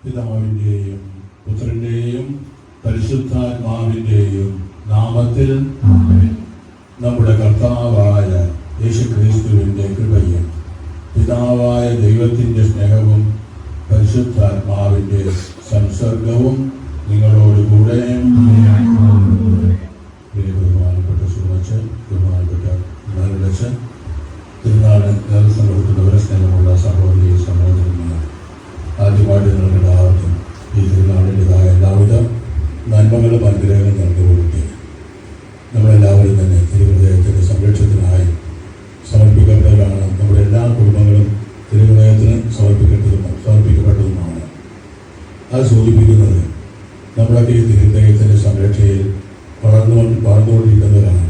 പിതാവിന്റെയും പുത്രന്റെയും പരിശുദ്ധാത്മാവിന്റെയും നാമത്തിൽ നമ്മുടെ കർത്താവായ യേശുക്രിസ്തുവിന്റെ കൃപയും പിതാവായ ദൈവത്തിന്റെ സ്നേഹവും പരിശുദ്ധാത്മാവിന്റെ സംസർഗവും നിങ്ങളോടുകൂടെ ബഹുമാനപ്പെട്ട സുമച്ച് ബഹുമാനപ്പെട്ട നാലടച്ച് തിരുനാള് നേതൃത്വം കൊടുക്കുന്നവരെ സ്നേഹമുള്ള സഹോദരി സഹോദരന്മാർ, ആദ്യമായിട്ട് നിങ്ങൾക്കെല്ലാവർക്കും ഈ തിരുനാളിൻ്റെതായ എല്ലാവിധ നന്മകളും അനുഗ്രഹങ്ങളും നൽകുകൊടുത്ത് നമ്മളെല്ലാവരും തന്നെ തിരുഹൃദയത്തിൻ്റെ സംരക്ഷണത്തിനായി സമർപ്പിക്കപ്പെട്ടവരാണ്. നമ്മുടെ എല്ലാ കുടുംബങ്ങളും തിരുഹൃദയത്തിന് സമർപ്പിക്കപ്പെട്ടതുമാണ്. അത് സൂചിപ്പിക്കുന്നത് നമ്മളൊക്കെ ഈ തിരുഹൃദയത്തിൻ്റെ സംരക്ഷയിൽ വളർന്നുകൊണ്ടിരിക്കുന്നവരാണ്.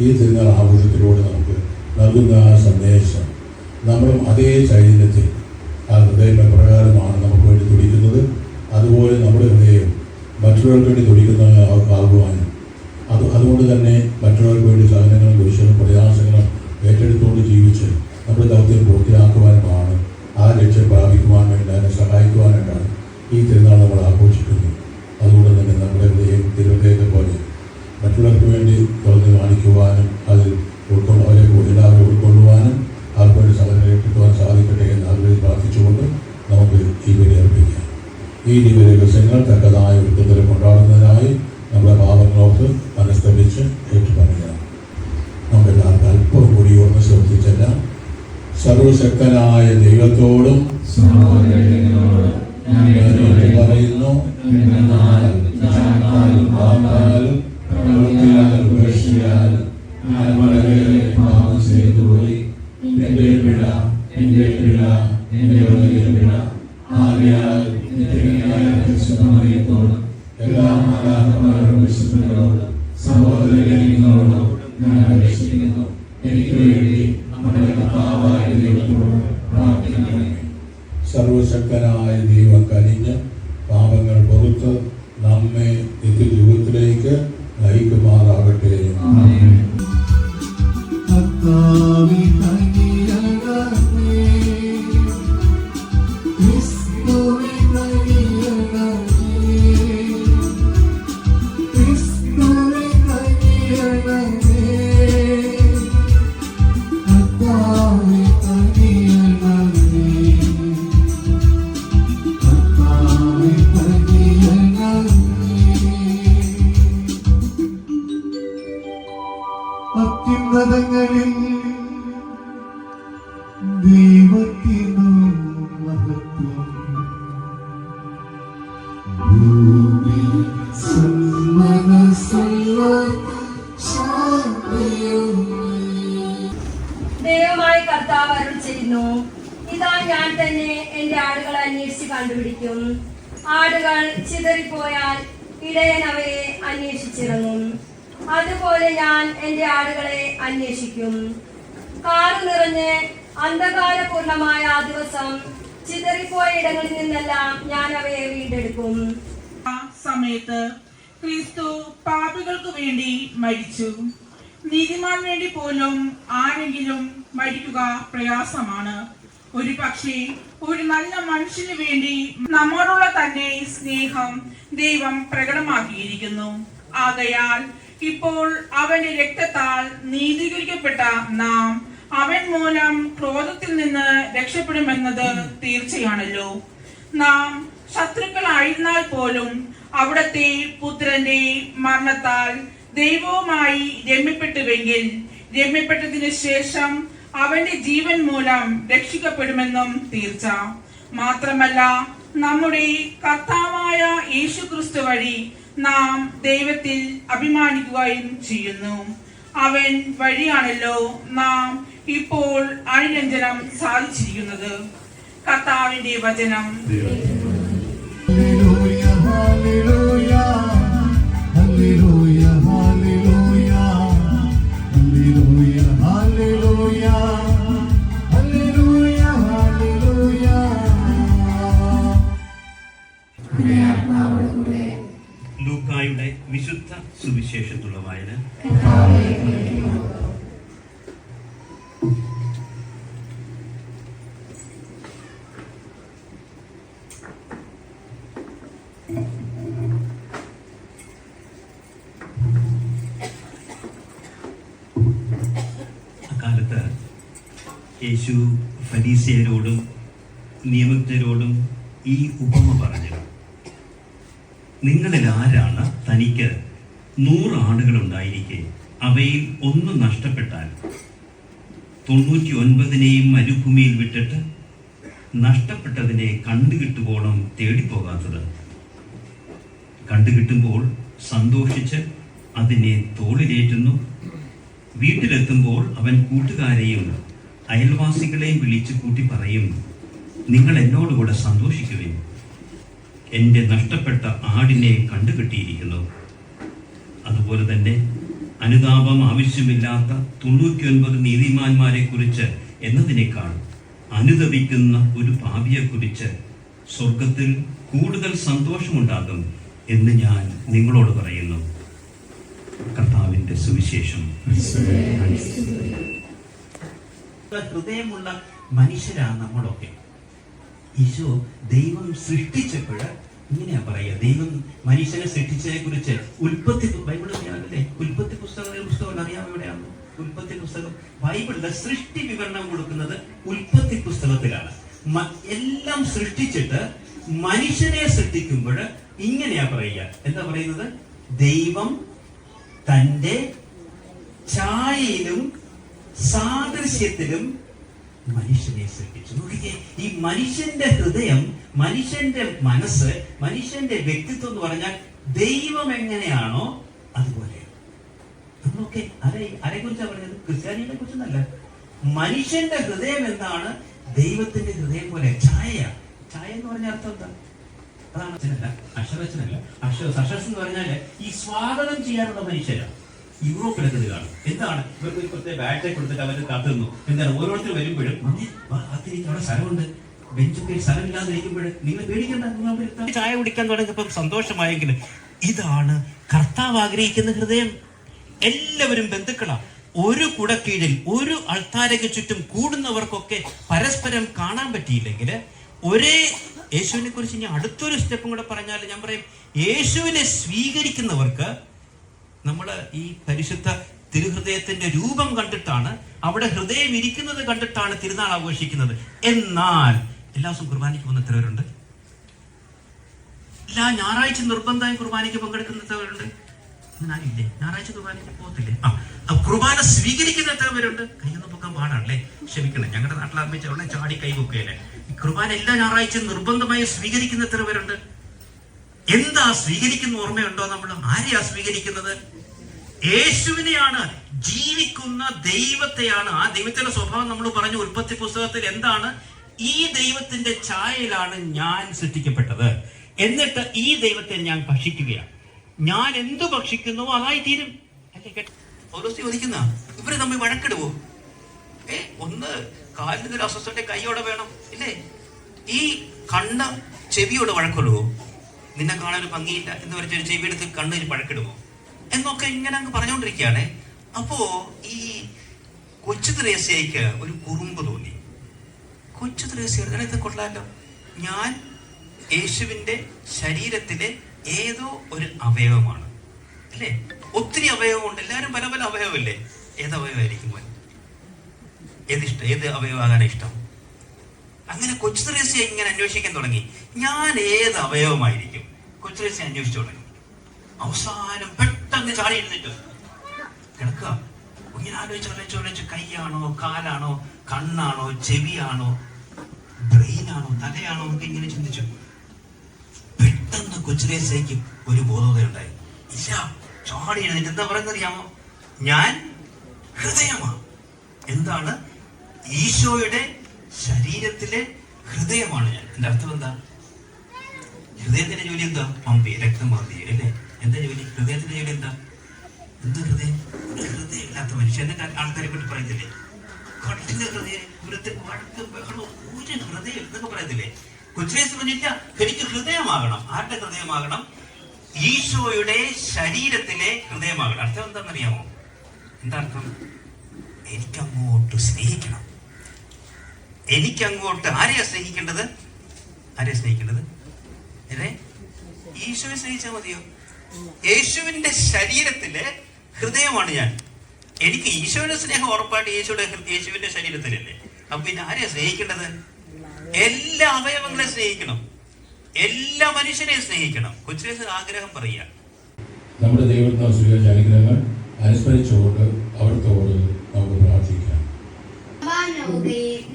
ഈ തിരുനാൾ ആഘോഷത്തിലൂടെ നമുക്ക് നൽകുന്ന ആ സന്ദേശം നമ്മളും അതേ ചൈതന്യത്തിൽ ആ ഹൃദയം എപ്രകാരമാണ് നമുക്ക് വേണ്ടി തുടിക്കുന്നത്, അതുപോലെ നമ്മുടെ ഹൃദയം മറ്റുള്ളവർക്ക് വേണ്ടി തുടിക്കുന്നതാകുവാനും അതുകൊണ്ട് തന്നെ മറ്റുള്ളവർക്ക് വേണ്ടി സഹനങ്ങളും ദുരിശങ്ങളും പ്രയാസങ്ങളും ഏറ്റെടുത്തുകൊണ്ട് ജീവിച്ച് നമ്മുടെ ദൗത്യം പൂർത്തിയാക്കുവാനുമാണ്, ആ ലക്ഷ്യം പ്രാപിക്കുവാൻ വേണ്ടി അതിനെ സഹായിക്കുവാനായിട്ടാണ് ഈ തിരുനാൾ നമ്മൾ ആഘോഷിക്കുന്നത്. അതുകൊണ്ട് തന്നെ നമ്മുടെ ഹൃദയം തിരുഹൃദയത്തെ പോലെ മറ്റുള്ളവർക്ക് വേണ്ടി തുറന്ന് കാണിക്കുവാനും അതിൽ അവരെ എല്ലാവരും ഉൾക്കൊള്ളുവാനും അവർക്ക് വേണ്ടി സഹനങ്ങൾ കിട്ടുവാൻ സാധിക്കട്ടെ എന്ന് ആഗ്രഹിച്ച് പ്രാർത്ഥിച്ചുകൊണ്ട് നമുക്ക് ഈ ബലി അർപ്പിക്കാം. ഈ ദിവസങ്ങൾ തക്കതായ ഒരുക്കത്തിൽ കൊണ്ടാടുന്നതിനായി നമ്മുടെ പാപങ്ങളോർത്ത് മനസ്തപിച്ച് ഏറ്റുപറയാം. നമുക്കെല്ലാവർക്കും അല്പം കൂടി ഒന്ന് ശ്രദ്ധിച്ചെല്ലാം. സർവശക്തനായ ദൈവത്തോടും പറയുന്നു, ഞാൻ വളരെ പാപം ചെയ്തു പോയി. എന്റെ പിഴ ആകയാൽ എല്ലാ മാതാപിതാക്കളോടും വിശുദ്ധരോടും സഹോദരങ്ങളോടും ഞാൻ അപേക്ഷിക്കുന്നു. എനിക്ക് വേണ്ടി നമ്മുടെ കർത്താവായ ദൈവത്തോട് പ്രാർത്ഥിക്കണമേ. സർവശക്തനായ ദൈവം കനിഞ്ഞ് പാപങ്ങൾ പുറത്ത് നമ്മെ നിത്യജീവിതത്തിലേക്ക് നയിക്കുമാറാകട്ടെ. അത്യുന്നതങ്ങളിൽ ദൈവത്തിനു മഹത്വം, ഭൂമിയിൽ ദൈവമായി കർത്താവ് അരുൾ ചെയ്യുന്നു, ഇതാ ഞാൻ തന്നെ എന്റെ ആടുകളെ അന്വേഷിച്ച് കണ്ടുപിടിക്കും. ആടുകൾ ചിതറിപ്പോയാൽ ഇടയൻ അവയെ അന്വേഷിച്ചിറങ്ങും. അതുപോലെ ഞാൻ എന്റെ ആടുകളെ അന്വേഷിക്കും. കാറ് നിറഞ്ഞ് അന്ധകാരപൂർണമായ ആ ദിവസം ചിതറിപ്പോയ ഇടങ്ങളിൽ നിന്നെല്ലാം ഞാൻ അവയെ വീണ്ടെടുക്കും. ആ സമയത്ത് ക്രിസ്തു പാപികൾക്ക് വേണ്ടി മരിച്ചു. നീതിമാൻ വേണ്ടി പോലും ആരെങ്കിലും മരിക്കുക പ്രയാസമാണ്. ഒരു പക്ഷേ ഒരു നല്ല മനുഷ്യന് വേണ്ടി നമ്മോടുള്ള തന്റെ സ്നേഹം ദൈവം പ്രകടമാക്കിയിരിക്കുന്നു. ആകയാൽ ഇപ്പോൾ അവന്റെ രക്തത്താൽ നീതീകരിക്കപ്പെട്ട നാം അവൻ മൂലം ക്രോധത്തിൽ നിന്ന് രക്ഷപ്പെടുമെന്നത് തീർച്ചയാണല്ലോ. നാം ശത്രുക്കളായിരുന്നാൽ പോലും അവിടത്തെ പുത്രന്റെ മരണത്താൽ ദൈവവുമായി രമ്യപ്പെട്ടുവെങ്കിൽ രമ്യപ്പെട്ടതിനു ശേഷം അവന്റെ ജീവൻ മൂലം രക്ഷിക്കപ്പെടുമെന്നും തീർച്ച. മാത്രമല്ല നമ്മുടെ കർത്താവായ യേശുക്രിസ്തു വഴി നാം ദൈവത്തിൽ അഭിമാനിക്കുകയും ചെയ്യുന്നു. അവൻ വഴിയാണല്ലോ നാം ഇപ്പോൾ അനുരഞ്ജനം സാധിച്ചിരിക്കുന്നത്. കർത്താവിന്റെ വചനം. Hallelujah hallelujah hallelujah hallelujah hallelujah hallelujah hallelujah hallelujah. ലൂക്കായുടെ വിശുദ്ധ സുവിശേഷത്തുള്ള വായന. അക്കാലത്ത് യേശു ഫരീസിയരോടും നിയമജ്ഞരോടും ഈ ഉപമ പറഞ്ഞു: നിങ്ങളിൽ ആരാണ് തനിക്ക് 100 ആടുകളുണ്ടായിരിക്കെ അവയിൽ ഒന്ന് നഷ്ടപ്പെട്ടാൽ 99 മരുഭൂമിയിൽ വിട്ടിട്ട് നഷ്ടപ്പെട്ടതിനെ കണ്ടുകിട്ടുവോളം തേടിപ്പോകാത്തത്? കണ്ടുകിട്ടുമ്പോൾ സന്തോഷിച്ച് അതിനെ തോളിലേറ്റുന്നു. വീട്ടിലെത്തുമ്പോൾ അവൻ കൂട്ടുകാരെയും അയൽവാസികളെയും വിളിച്ചു കൂട്ടി പറയും: നിങ്ങൾ എന്നോടുകൂടെ സന്തോഷിക്കുവിൻ, എൻ്റെ നഷ്ടപ്പെട്ട ആടിനെ കണ്ടുകിട്ടിയിരിക്കുന്നു. അതുപോലെ തന്നെ അനുതാപം ആവശ്യമില്ലാത്ത 99 നീതിമാന്മാരെ കുറിച്ച് എന്നതിനേക്കാൾ അനുതപിക്കുന്ന ഒരു പാപിയെ കുറിച്ച് സ്വർഗത്തിൽ കൂടുതൽ സന്തോഷമുണ്ടാകും എന്ന് ഞാൻ നിങ്ങളോട് പറയുന്നു. കർത്താവിന്റെ സുവിശേഷം. ഹൃദയമുള്ള മനുഷ്യരാണ് നമ്മളൊക്കെ. ഈശോ ദൈവം സൃഷ്ടിച്ചപ്പോൾ ഇങ്ങനെയാ പറയുക. ദൈവം മനുഷ്യനെ സൃഷ്ടിച്ചതിനെ കുറിച്ച് ഉൽപ്പത്തി ബൈബിൾ അറിയാമല്ലേ? ഉൽപ്പത്തി പുസ്തകം അറിയാമോ? എവിടെയാണ് ഉൽപ്പത്തി പുസ്തകം? ബൈബിളിലെ സൃഷ്ടി വിവരണം കൊടുക്കുന്നത് ഉൽപ്പത്തി പുസ്തകത്തിലാണ്. എല്ലാം സൃഷ്ടിച്ചിട്ട് മനുഷ്യനെ സൃഷ്ടിക്കുമ്പോൾ ഇങ്ങനെയാ പറയുക. എന്താ പറയുന്നത്? ദൈവം തൻ്റെ ഛായയിലും സാദൃശ്യത്തിലും മനുഷ്യനെ സൃഷ്ടിച്ചു. നോക്കിക്കേ, ഈ മനുഷ്യന്റെ ഹൃദയം, മനുഷ്യന്റെ മനസ്സ്, മനുഷ്യന്റെ വ്യക്തിത്വം എന്ന് പറഞ്ഞാൽ ദൈവം എങ്ങനെയാണോ അതുപോലെ. നമ്മളൊക്കെ ആരെ കുറിച്ചാണ് പറഞ്ഞത്? ക്രിസ്ത്യാനികളെ കുറിച്ചൊന്നല്ല. മനുഷ്യന്റെ ഹൃദയം എന്താണ്? ദൈവത്തിന്റെ ഹൃദയം പോലെ. ഛായ എന്ന് പറഞ്ഞ അർത്ഥം എന്താ? അതാണ് അക്ഷരച്ചനല്ല. അക്ഷരസ് എന്ന് പറഞ്ഞാല് ഈ സ്വാഗതം ചെയ്യാനുള്ള മനുഷ്യരാണ്. യൂറോപ്പിലൊക്കെ ഇത് കാണും. എന്താണ്? ഇവർക്ക് ഒരു പ്രത്യേക ബാറ്ററി കൊടുത്തിട്ട് അവർ കാത്തുന്നു. എന്താണ്? ഓരോരുത്തർ വരുമ്പോഴും അവിടെ സ്ഥലമുണ്ട്, ബെഞ്ചൊക്കെ സ്ഥലമില്ലാതിരിക്കുമ്പോഴും നിങ്ങൾ പേടിക്കണ്ട. ചായ കുടിക്കാൻ തുടങ്ങിയപ്പോൾ സന്തോഷമായെങ്കിൽ ഇതാണ് കർത്താവ് ആഗ്രഹിക്കുന്ന ഹൃദയം. എല്ലാവരും ബന്ധുക്കളാ. ഒരു കുടക്കീഴിൽ ഒരു അൾത്താരയ്ക്ക് ചുറ്റും കൂടുന്നവർക്കൊക്കെ പരസ്പരം കാണാൻ പറ്റിയില്ലെങ്കിൽ ഒരേ യേശുവിനെ കുറിച്ച് ഇനി അടുത്തൊരു സ്റ്റെപ്പും കൂടെ പറഞ്ഞാൽ ഞാൻ പറയും, യേശുവിനെ സ്വീകരിക്കുന്നവർക്ക് നമ്മൾ ഈ പരിശുദ്ധ തിരുഹൃദയത്തിന്റെ രൂപം കണ്ടിട്ടാണ്, അവിടെ ഹൃദയം ഇരിക്കുന്നത് കണ്ടിട്ടാണ് തിരുനാൾ ആഘോഷിക്കുന്നത്. എന്നാൽ എല്ലാ ദിവസവും കുർബാനയ്ക്ക് പോകുന്ന എത്ര പേരുണ്ട്? എല്ലാ ഞായറാഴ്ച നിർബന്ധമായും കുർബാനയ്ക്ക് പങ്കെടുക്കുന്ന എത്ര പേരുണ്ട്? ഞാനില്ലേ? ഞായറാഴ്ച കുർബാനയ്ക്ക് പോകത്തില്ലേ? കുർബാന സ്വീകരിക്കുന്ന എത്ര പേരുണ്ട്? കൈയൊന്നും പൊക്കാൻ പാടാണല്ലേ, ക്ഷമിക്കണം. ഞങ്ങളുടെ നാട്ടിലാകുമ്പോൾ ഉടനെ ചാടി കൈ പൊക്കുകയല്ലേ. കുർബാന എല്ലാ ഞായറാഴ്ച നിർബന്ധമായി സ്വീകരിക്കുന്ന എത്ര പേരുണ്ട്? എന്താ സ്വീകരിക്കുന്ന ഓർമ്മയുണ്ടോ? നമ്മൾ ആരെയാ സ്വീകരിക്കുന്നത്? യേശുവിനെയാണ്, ജീവിക്കുന്ന ദൈവത്തെയാണ്. ആ ദൈവത്തിന്റെ സ്വഭാവം നമ്മൾ പറഞ്ഞു ഉൽപ്പത്തി പുസ്തകത്തിൽ. എന്താണ്? ഈ ദൈവത്തിന്റെ ഛായയിലാണ് ഞാൻ സൃഷ്ടിക്കപ്പെട്ടത്. എന്നിട്ട് ഈ ദൈവത്തെ ഞാൻ ഭക്ഷിക്കുകയാണ്. ഞാൻ എന്തു ഭക്ഷിക്കുന്നുവോ അതായി തീരും. അല്ലേ? പൗലോസ് ചോദിക്കുന്ന, ഇവര് തമ്മിൽ വഴക്കിടുവോ? ഒന്ന് കാലിന് അസ്വസ്ഥന്റെ കൈയോടെ വേണം, ഇല്ലേ? ഈ കണ്ണ ചെവിയോടെ വഴക്കൊള്ളുവോ? നിന്നെ കാണാൻ ഒരു ഭംഗിയില്ല എന്ന് പറഞ്ഞ ചെവിയെടുത്ത് കണ്ണിന് വഴക്കിടുമോ എന്നൊക്കെ ഇങ്ങനെ അങ്ങ് പറഞ്ഞുകൊണ്ടിരിക്കുകയാണ്. അപ്പോ ഈ കൊച്ചു ത്രേസ്യയ്ക്ക് ഒരു കുറുമ്പ് തോന്നി. കൊച്ചു ത്രേസ്യ ഇത് കൊള്ളാലോ, ഞാൻ യേശുവിന്റെ ശരീരത്തിലെ ഏതോ ഒരു അവയവമാണ്, അല്ലേ? ഒത്തിരി അവയവമുണ്ട്, എല്ലാവരും പല പല അവയവമല്ലേ? ഏത് അവയവമായിരിക്കും? ഏത് അവയവമാകാനാണ് ഇഷ്ടം? അങ്ങനെ കൊച്ചു ത്രേസ്യ ഇങ്ങനെ അന്വേഷിക്കാൻ തുടങ്ങി. ഞാൻ ഏത് അവയവമായിരിക്കും? കൊച്ചു ത്രേസ്യ അന്വേഷിച്ചു തുടങ്ങി. അവസാനം പെട്ടെന്ന് ചാടി എഴുന്നേറ്റ് കിടക്കുക. ഇങ്ങനെ ആലോചിച്ച് കൈയാണോ, കാലാണോ, കണ്ണാണോ, ചെവിയാണോ, ബ്രെയിനാണോ, തലയാണോ ഒക്കെ ഇങ്ങനെ ചിന്തിച്ചു. പെട്ടെന്ന് പെട്ടെന്ന് കൊച്ചുരേശയ്ക്ക് ഒരു ബോധോദയുണ്ടായി. ഇല്ല, ചാടി എഴുന്നേറ്റ് എന്താ പറയുന്നറിയാമോ? ഞാൻ ഹൃദയമാണ്. എന്താണ്? ഈശോയുടെ ശരീരത്തിലെ ഹൃദയമാണ് ഞാൻ. എന്റെ അർത്ഥം എന്താ? ഹൃദയത്തിന്റെ ജോലി എന്താ? രക്തം പമ്പി അല്ലേ? എന്താ ജോലി? ഹൃദയത്തിന്റെ ജോലി എന്താ? എന്താ ഹൃദയം? ഹൃദയമില്ലാത്ത മനുഷ്യൻ. എന്നിട്ട് ആൾക്കാരെ പറ്റി പറയത്തില്ലേ, കട്ടിന്റെ ഹൃദയം, വഴക്കും ബഹളവും, ഒരു ഹൃദയം എന്നൊക്കെ പറയത്തില്ലേ? കൊച്ചുരേശ് പറഞ്ഞില്ല, എനിക്ക് ഹൃദയമാകണം. ആരുടെ ഹൃദയമാകണം? ഈശോയുടെ ശരീരത്തിലെ ഹൃദയമാകണം. അർത്ഥം എന്താണെന്നറിയാമോ? എന്താ അർത്ഥം? എനിക്കങ്ങോട്ട് സ്നേഹിക്കണം. എനിക്കങ്ങോട്ട് ആരെയാ സ്നേഹിക്കേണ്ടത്? ആരെയാ സ്നേഹിക്കേണ്ടത്? അല്ലേ? ഈശോയെ സ്നേഹിച്ചാൽ മതിയോ? യേശുവിന്റെ ശരീരത്തിലെ ഹൃദയമാണ് ഞാൻ. എനിക്ക് ഈശോയുടെ സ്നേഹം ഉറപ്പായിട്ട് യേശുവിന്റെ ശരീരത്തിലല്ലേ. അപ്പൊ പിന്നെ ആരെയാ സ്നേഹിക്കേണ്ടത്? എല്ലാ അവയവങ്ങളെ സ്നേഹിക്കണം, എല്ലാ മനുഷ്യരെയും സ്നേഹിക്കണം. കൊച്ചുരേശ് ആഗ്രഹം പറയുക. നമ്മുടെ ദൈവത്തിനാ സ്വീകരിച്ച അനുഗ്രഹങ്ങൾ അനുസ്മരിച്ചുകൊണ്ട് അവിടുത്തോട് നമുക്ക് പ്രാർത്ഥിക്കാം.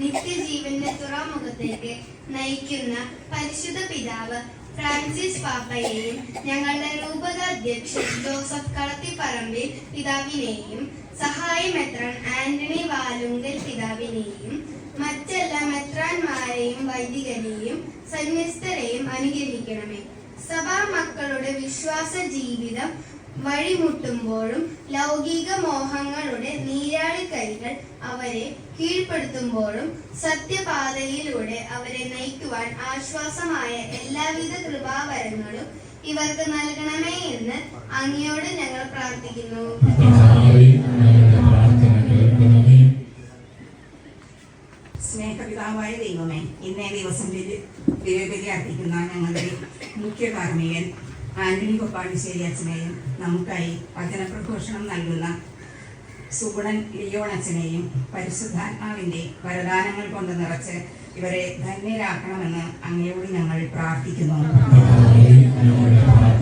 നിത്യജീവന്റെ തുറമുഖത്തേക്ക് നയിക്കുന്ന പരിശുദ്ധ പിതാവ് ഫ്രാൻസിസ് പാപ്പയെയും ഞങ്ങളുടെ രൂപത അധ്യക്ഷൻ ജോസഫ് കളത്തിപ്പറമ്പിൽ പിതാവിനെയും സഹായ മെത്രാൻ ആന്റണി വാലുങ്കൽ പിതാവിനെയും മറ്റെല്ലാ മെത്രാന്മാരെയും വൈദികരെയും സന്യസ്തരെയും അനുഗ്രഹിക്കണമേ. സഭാ മക്കളുടെ വിശ്വാസ ജീവിതം വഴിമുട്ടുമ്പോഴും ലൗകിക മോഹങ്ങളുടെ നീരാളിക്കൈകൾ അവരെ കീഴ്പ്പെടുത്തുമ്പോഴും സത്യപാതയിലൂടെ അവരെ നയിക്കുവാൻ ആശ്വാസമായ എല്ലാവിധ കൃപാവരങ്ങളും ഇവർക്ക് നൽകണമേ എന്ന് അങ്ങയോട് ഞങ്ങൾ പ്രാർത്ഥിക്കുന്നു. സ്നേഹപിതാവായ ദൈവമേ, ഇന്നേ ദിവസം ദിവ്യബലി അർപ്പിക്കുന്ന ഞങ്ങളുടെ മുഖ്യ കാർമ്മികൻ ആന്റണി കൊപ്പാടിശ്ശേരി അച്ഛനെയും നമുക്കായി വചനപ്രഘോഷണം നൽകുന്ന സുഗുണൻ ലിയോൺ അച്ഛനെയും പരിശുദ്ധാത്മാവിന്റെ വരദാനങ്ങൾ കൊണ്ട് നിറച്ച് ഇവരെ ധന്യരാക്കണമെന്ന് അങ്ങയോട് ഞങ്ങൾ പ്രാർത്ഥിക്കുന്നു.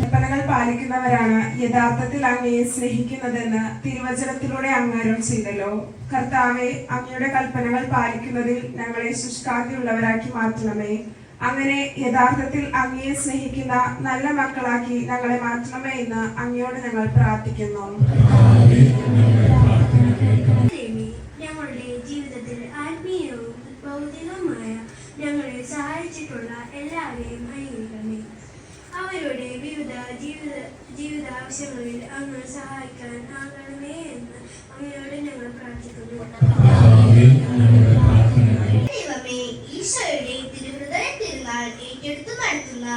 കൽപ്പനകൾ പാലിക്കുന്നവരാണ് യഥാർത്ഥത്തിൽ അങ്ങയെ സ്നേഹിക്കുന്നതെന്ന് തിരുവചനത്തിലൂടെ അങ്ങ് അരുളി ചെയ്തല്ലോ. കർത്താവെ, അങ്ങയുടെ കൽപ്പനകൾ പാലിക്കുന്നതിൽ ഞങ്ങളെ ശുഷ്കാന്തിയുള്ളവരാക്കി മാറ്റണമേ. അങ്ങനെ യഥാർത്ഥത്തിൽ അങ്ങയെ സ്നേഹിക്കുന്ന നല്ല മക്കളാക്കി ഞങ്ങളെ മാറ്റണമേ എന്ന് അങ്ങയോട് ഞങ്ങൾ പ്രാർത്ഥിക്കുന്നു. ഞങ്ങളുടെ ജീവിതത്തിൽ ആത്മീയവും ഭൗതികവുമായ ഞങ്ങളെ സഹായിച്ചിട്ടുള്ള എല്ലാവരെയും അനുഗ്രഹിക്കണമേ. അവരുടെ വിവിധ ജീവിത ആവശ്യങ്ങളിൽ അങ്ങ് സഹായിക്കാൻ ആകണമേ എന്ന് അങ്ങയോട് ഞങ്ങൾ പ്രാർത്ഥിക്കുന്നു. ദൈവമേ, ഈശോയുടെ തിരുഹൃദയ തിരുനാൾ ഏറ്റെടുത്തു നടത്തുന്ന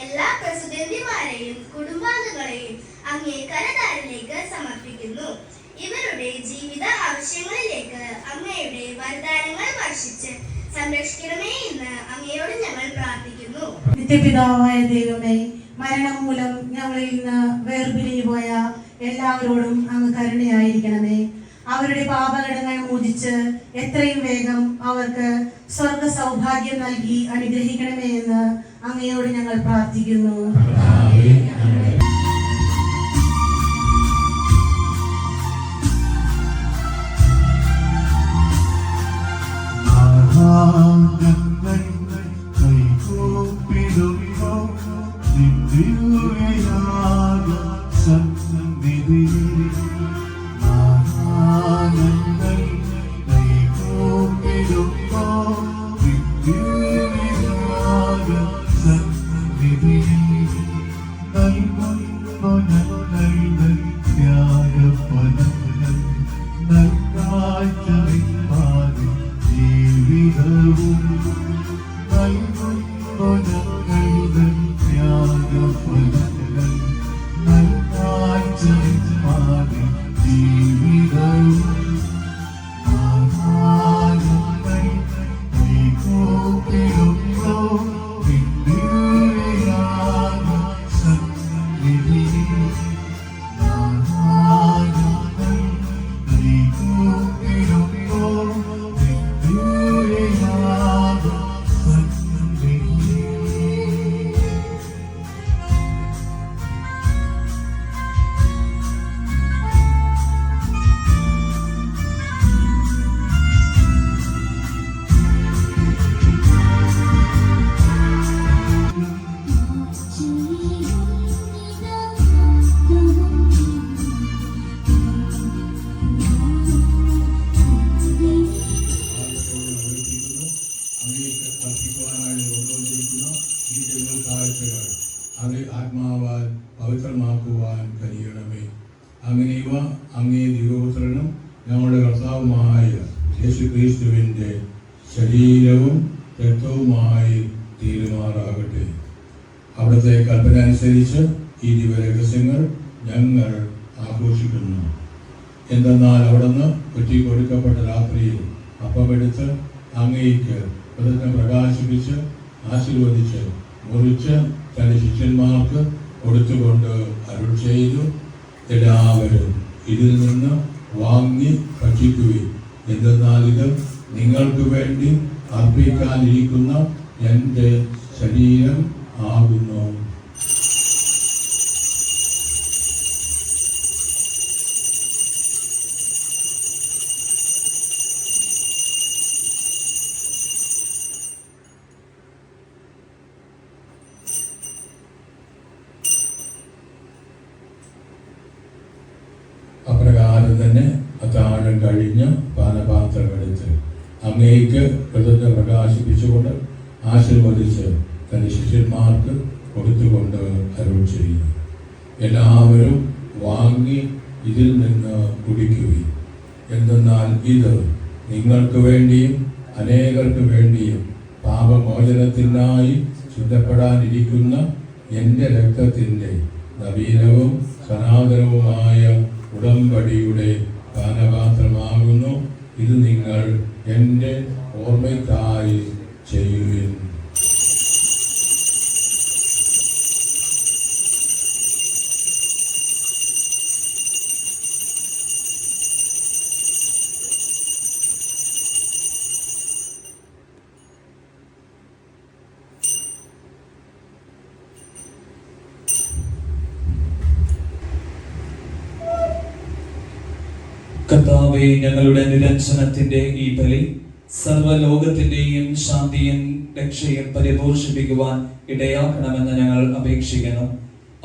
എല്ലാ പ്രസിദ്ധന്മാരെയും കുടുംബാംഗങ്ങളെയും അങ്ങേ കരതാരിലേക്ക് സമർപ്പിക്കുന്നു. ഇവരുടെ ജീവിത ആവശ്യങ്ങളിലേക്ക് അങ്ങയുടെ വരദാനങ്ങൾ വർഷിച്ച് സംരക്ഷിക്കണമേ എന്ന് അങ്ങയോട് ഞങ്ങൾ പ്രാർത്ഥിക്കുന്നു. നിത്യപിതാവായ ദൈവമേ, മരണം മൂലം ഞങ്ങളിൽ നിന്ന് വേർപിരിഞ്ഞു പോയ എല്ലാവരോടും അങ്ങ് കരുണയായിരിക്കണമേ. അവരുടെ പാപകടങ്ങൾ മോചിച്ച് എത്രയും വേഗം അവർക്ക് സ്വർഗ സൗഭാഗ്യം നൽകി അനുഗ്രഹിക്കണമേ എന്ന് അങ്ങയോട് ഞങ്ങൾ പ്രാർത്ഥിക്കുന്നു. കാഴ്ചകൾ അത് ആത്മാവാൽ പവിത്രമാക്കുവാൻ കഴിയണമേ. അങ്ങനെ ഇവ അങ്ങേ ദിവപുത്രനും ഞങ്ങളുടെ കർത്താവുമായ യേശുക്രിസ്തുവിൻ്റെ ശരീരവും രക്തവുമായി തീരുമാറാകട്ടെ. അവിടുത്തെ കൽപ്പന അനുസരിച്ച് ഈ ദിവരഹസ്യങ്ങൾ ഞങ്ങൾ ആഘോഷിക്കുന്നു. എന്തെന്നാൽ അവിടുന്ന് ഒറ്റിക്കൊടുക്കപ്പെട്ട രാത്രിയിൽ അപ്പമെടുത്ത് അങ്ങേക്ക് പ്രതിജ്ഞ പ്രകാശിപ്പിച്ച് ആശീർവദിച്ച് മുറിച്ച് തൻ്റെ ശിഷ്യന്മാർക്ക് കൊടുത്തുകൊണ്ട് അരുൾ ചെയ്തു, എല്ലാവരും ഇതിൽ നിന്ന് വാങ്ങി ഭക്ഷിക്കുകയും, എന്തെന്നാൽ ഇത് നിങ്ങൾക്ക് വേണ്ടി അർപ്പിക്കാനിരിക്കുന്ന എൻ്റെ ശരീരം ആകുന്നു. അപ്രകാരം തന്നെ അത്താഴം കഴിഞ്ഞ് പാനപാത്രമെടുത്ത് അങ്ങേക്ക് പ്രതിജ്ഞ പ്രകാശിപ്പിച്ചുകൊണ്ട് ആശീർവദിച്ച് തൻ്റെ ശിഷ്യന്മാർക്ക് കൊടുത്തുകൊണ്ട് അരുൾ ചെയ്യുന്നു, എല്ലാവരും വാങ്ങി ഇതിൽ നിന്ന് കുടിക്കുകയും, എന്തെന്നാൽ ഇത് നിങ്ങൾക്ക് വേണ്ടിയും അനേകർക്ക് വേണ്ടിയും പാപമോചനത്തിനായി ശുദ്ധപ്പെടാനിരിക്കുന്ന എൻ്റെ രക്തത്തിൻ്റെ നവീനവും സനാതനവുമായ ഉടമ്പടിയുടെ പാനപാത്രമാകുന്നു. ഇത് നിങ്ങൾ എൻ്റെ ഓർമ്മയ്ക്കായി ചെയ്യുവിൻ. കർത്താവേ, ഞങ്ങളുടെ നിരഞ്ജനത്തിന്റെ ഈ ബലി സർവ്വലോകത്തിന്റെയും ശാന്തിയും രക്ഷയും പരിപോഷിപ്പിക്കുവാൻ ഇടയാക്കണമെന്ന് ഞങ്ങൾ അപേക്ഷിക്കുന്നു.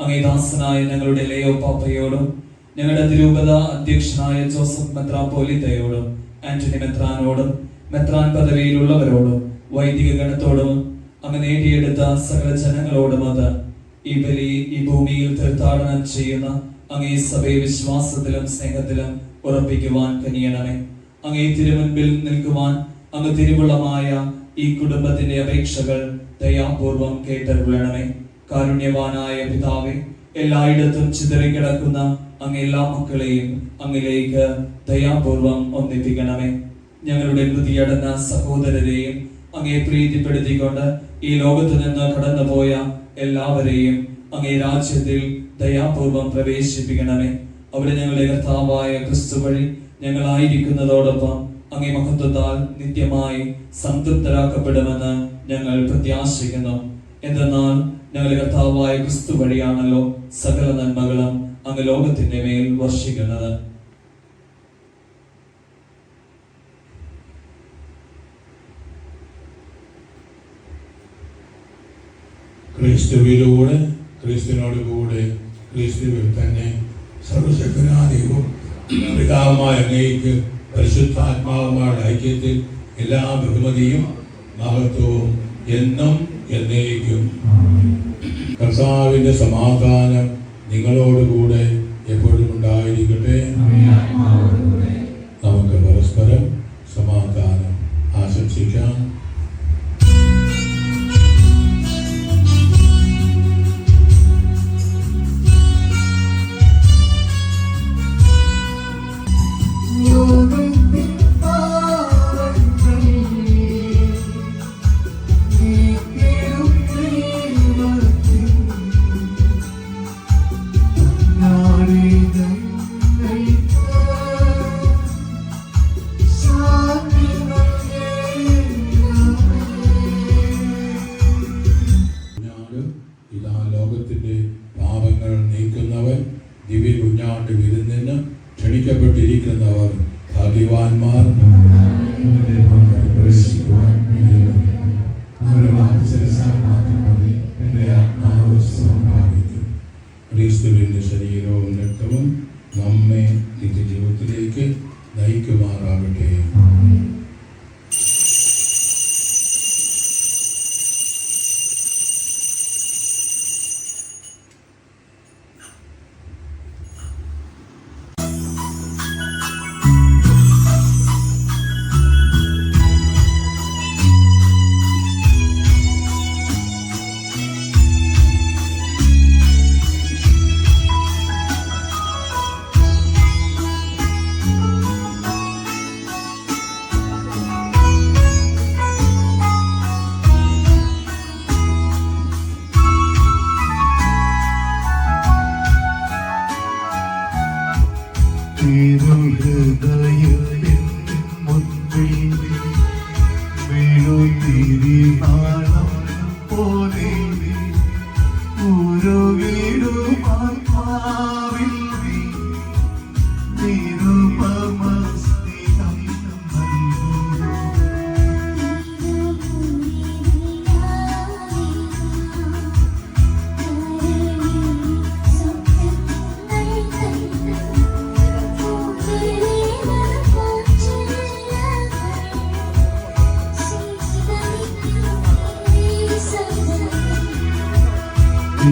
അങ്ങേദാസനായ ഞങ്ങളുടെ ലേയോ പാപ്പയോടും ഞങ്ങളുടെ അതിരൂപത അധ്യക്ഷനായ ജോസഫ് മെത്രാപ്പോലിത്തയോടും ആന്റണി മെത്രാനോടും മെത്രാൻ പദവിയിലുള്ളവരോടും വൈദിക ഗണത്തോടും അങ്ങ് നേടിയെടുത്ത സകല ജനങ്ങളോടും അത് ഈ ബലി ഈ ഭൂമിയിൽ തീർത്ഥാടനം ചെയ്യുന്ന അങ്ങേ സഭയെ വിശ്വാസത്തിലും സ്നേഹത്തിലും ഉറപ്പിക്കുവാൻ കനിയണമേ. അങ്ങേ തിരുമുൻപിൽ നിൽക്കുവാൻ അങ്ങ് തിരുവുള്ളമായ ഈ കുടുംബത്തിന്റെ അപേക്ഷകൾ ദയാപൂർവം കേട്ടരുളണമേ. കാരുണ്യവാനായ പിതാവേ, എല്ലായിടത്തും ചിതറിക്കിടക്കുന്ന അങ്ങ് എല്ലാ മക്കളെയും അങ്ങിലേക്ക് ദയാപൂർവം ഒന്നിപ്പിക്കണമേ. ഞങ്ങളുടെ ഹൃദയടന്ന സഹോദരരെയും അങ്ങേ പ്രീതിപ്പെടുത്തിക്കൊണ്ട് ഈ ലോകത്ത് നിന്ന് കടന്നുപോയ എല്ലാവരെയും അങ്ങേ രാജ്യത്തിൽ ദയാപൂർവം പ്രവേശിപ്പിക്കണമേ. അവിടെ ഞങ്ങളുടെ കർത്താവായ ക്രിസ്തു വഴി ഞങ്ങളായിരിക്കുന്നതോടൊപ്പം അങ്ങേ മഹത്വത്താൽ നിത്യമായി സംതൃപ്തരാക്കപ്പെടുമെന്ന് ഞങ്ങൾ പ്രത്യാശിക്കുന്നു. എന്തെന്നാൽ ഞങ്ങളുടെ കർത്താവായ ക്രിസ്തു വഴിയാണല്ലോ സകല നന്മകളും അങ്ങ് ലോകത്തിന്റെ മേൽ വർഷിക്കുന്നത്. ക്രിസ്തുവിലൂടെ, ക്രിസ്തുവിനോട് കൂടെ, ക്രിസ്തുവിൽ തന്നെ സർവശക്തനാദൈവം പിതാവുമായ അങ്ങേക്ക് പരിശുദ്ധാത്മാവുമായുള്ള ഐക്യത്തിൽ എല്ലാ ബഹുമതിയും മഹത്വവും എന്നും എന്നേക്കും. കർത്താവിന്റെ സമാധാനം നിങ്ങളോടുകൂടെ എപ്പോഴും ഉണ്ടായിരിക്കട്ടെ. നമുക്ക് പരസ്പരം സമാധാനം ആശംസിക്കാം. Navidad, ഈ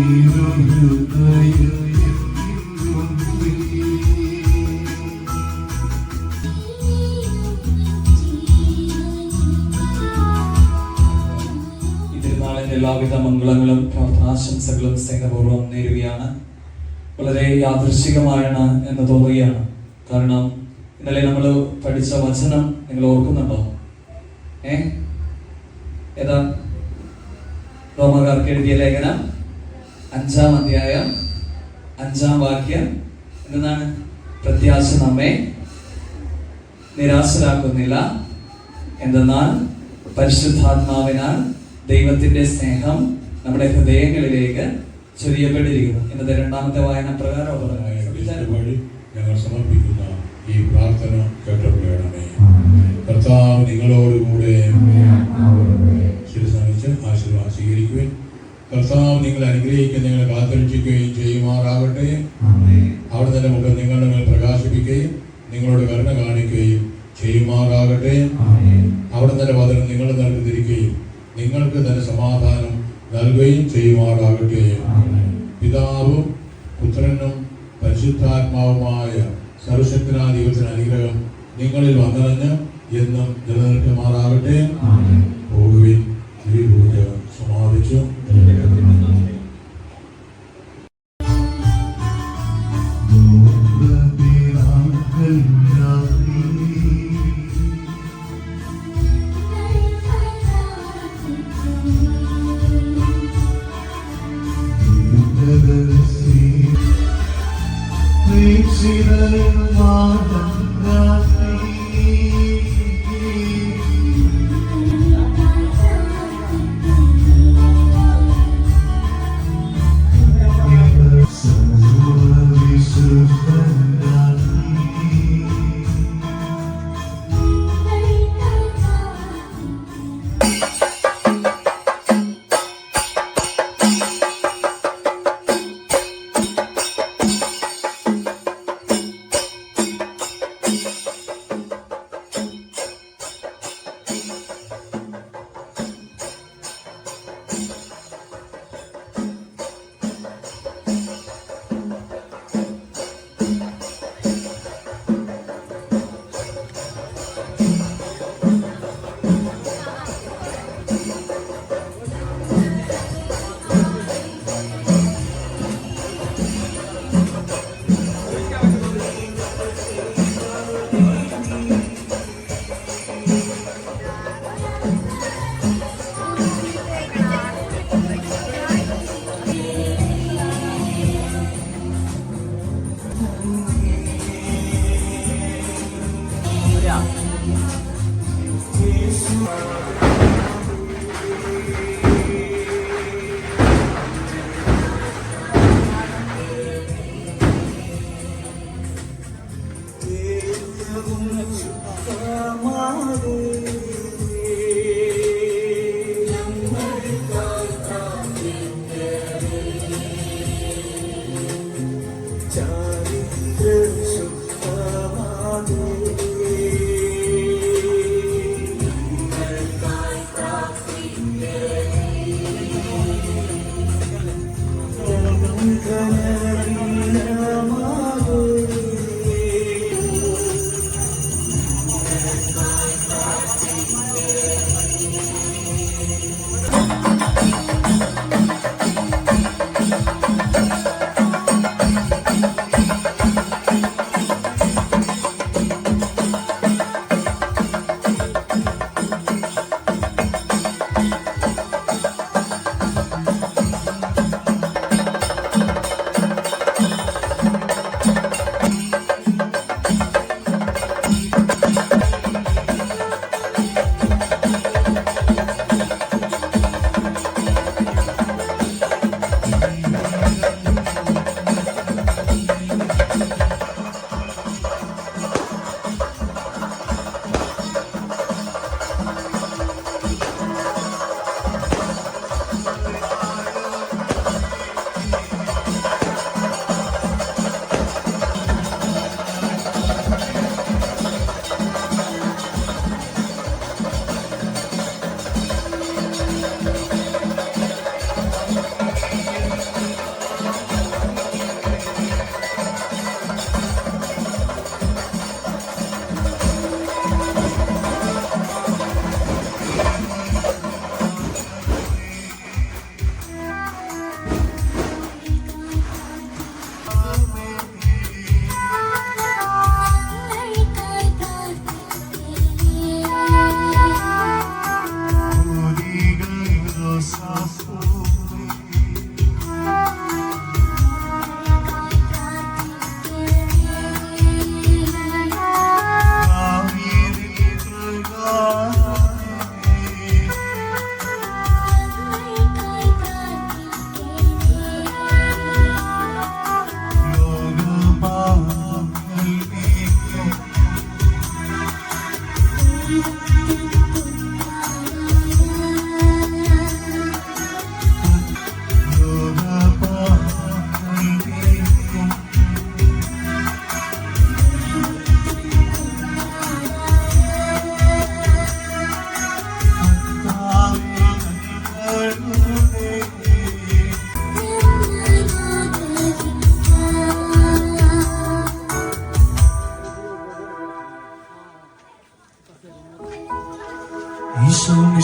തിരുനാളിന്റെ എല്ലാവിധ മംഗളങ്ങളും പ്രാർത്ഥനാശംസകളും സ്നേഹപൂർവ്വം നേരുകയാണ്. വളരെ യാദൃശ്ചികമായാണ് എന്ന് തോന്നുകയാണ്. കാരണം ഇന്നലെ നമ്മൾ പഠിച്ച വചനം നിങ്ങൾ ഓർക്കുന്നുണ്ടോ? ഏതാ? റോമക്കാർക്ക് എഴുതിയ ലേഖനം 5-ാം അധ്യായം 5-ാം വാക്യം എന്താണ്? പ്രത്യാശ നമ്മെ നിരാശരാക്കുന്നില്ല, എന്തെന്നാൽ പരിശുദ്ധാത്മാവിനാൽ ദൈവത്തിന്റെ സ്നേഹം നമ്മുടെ ഹൃദയങ്ങളിലേക്ക് ചൊരിയപ്പെട്ടിരിക്കുന്നു. ഇന്നത്തെ 2ാമത്തെ വായന പ്രകാരം വഴി ഞങ്ങൾ സമർപ്പിക്കുന്ന ഈ പ്രാർത്ഥന കേട്ടപ്പെടണമേ. കർത്താവ് നിങ്ങളോടുകൂടെ ശിരസാനിച്ച് ആശീർവാദം സ്വീകരിക്കുകയും കർത്താവ് നിങ്ങളെ അനുഗ്രഹിക്കുകയും നിങ്ങളെ കാത്തുരക്ഷിക്കുകയും ചെയ്യുമാറാകട്ടെ. അവിടെ തന്നെ മുഖം നിങ്ങളുടെ മേൽ പ്രകാശിപ്പിക്കുകയും നിങ്ങളോട് കരുണ കാണിക്കുകയും ചെയ്യുമാറാകട്ടെ. അവിടെ തന്നെ വചനം നിങ്ങളുടെ നേർക്ക് തിരിക്കുകയും നിങ്ങൾക്ക് തന്നെ സമാധാനം നൽകുകയും ചെയ്യുമാറാകട്ടെ. പിതാവും പുത്രനും പരിശുദ്ധാത്മാവുമായ സർവശക്തനായ ദൈവത്തിന്റെ അനുഗ്രഹം നിങ്ങളിൽ വന്നറിഞ്ഞ് എന്നും നിലനിൽക്കുമാറാകട്ടെ. പോകുവിൻ. പൂജ സമാപിച്ചു.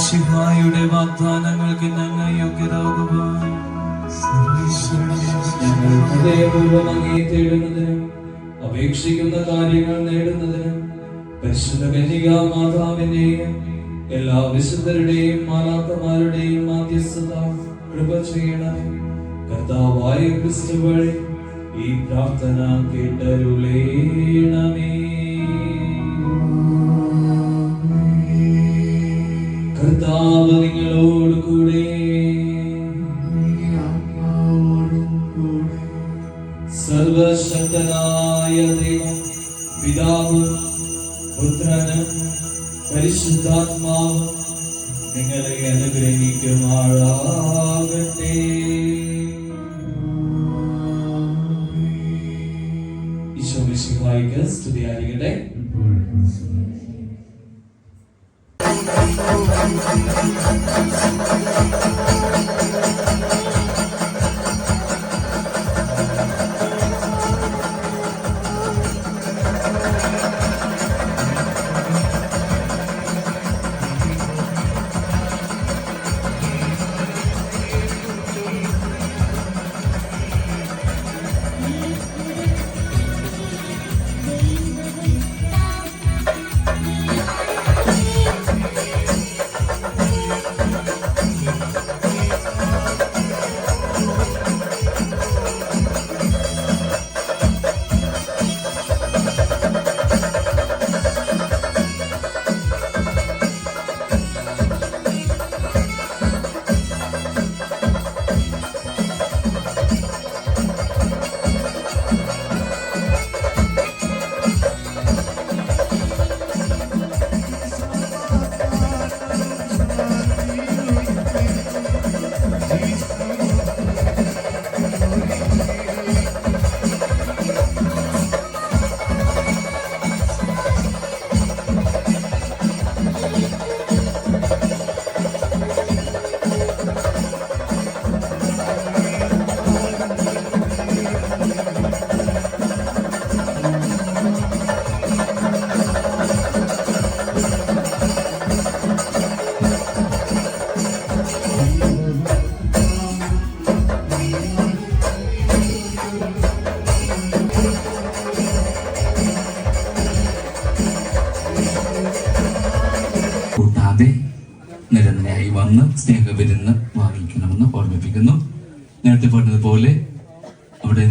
മിശിഹായുടെ വാഗ്ദാനങ്ങൾക്ക് ഞങ്ങൾ യോഗ്യരാകുവാൻ ഞങ്ങൾ ഹൃദയപൂർവ്വം അങ്ങയെ തേടുന്നതിനും അപേക്ഷിക്കുന്ന കാര്യങ്ങൾ നേടുന്നതിനും പരിശുദ്ധ കന്യകാമാതാവിന്റെയും എല്ലാ വിശുദ്ധരുടെയും മാലാഖമാരുടെയും മാധ്യസ്ഥത കൃപ ചെയ്യണമേ. കർത്താവായ ക്രിസ്തു വഴി ഈ പ്രാർത്ഥന കേട്ടരുളേണമേ. കർത്താവ് നിങ്ങളോട് കൂടെ. സർവശക്തനായ ദൈവം പിതാവും പുത്രനും പരിശുദ്ധാത്മാവും നിങ്ങളെ അനുഗ്രഹിക്കുമാറാകട്ടെ. ഈശോ മിശിഹായ്ക്ക് സ്തുതിയായിരിക്കട്ടെ. കൂട്ടാതെ നിരന്തരമായി വന്ന് സ്നേഹവിരുന്ന് വാങ്ങിക്കണമെന്ന് ഓർമ്മിപ്പിക്കുന്നു. നേരത്തെ പറഞ്ഞതുപോലെ അവിടെ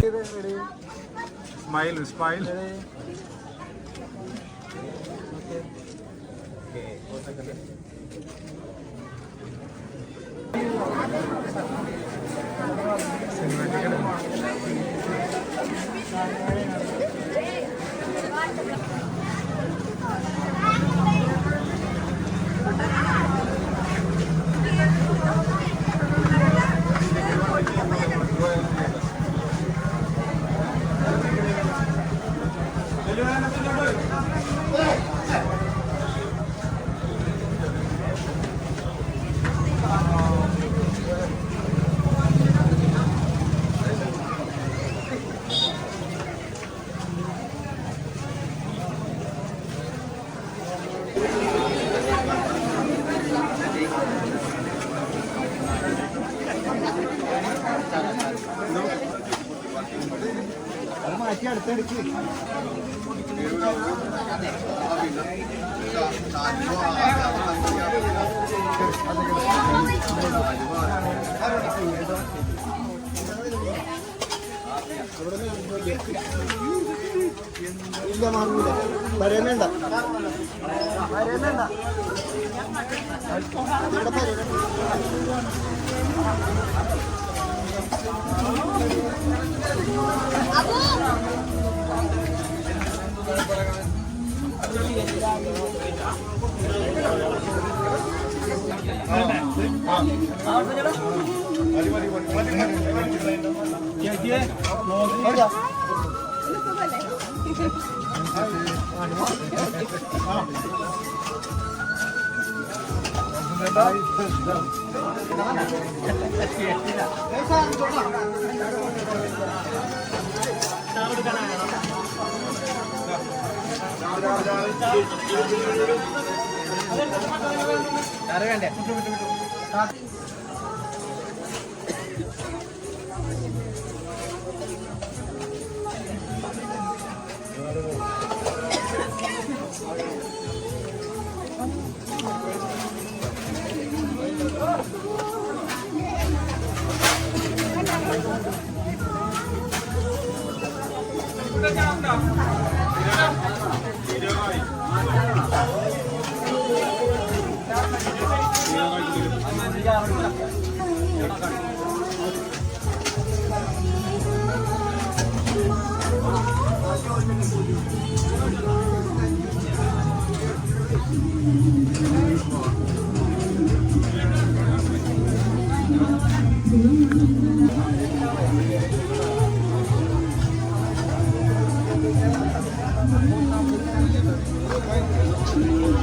Thank you.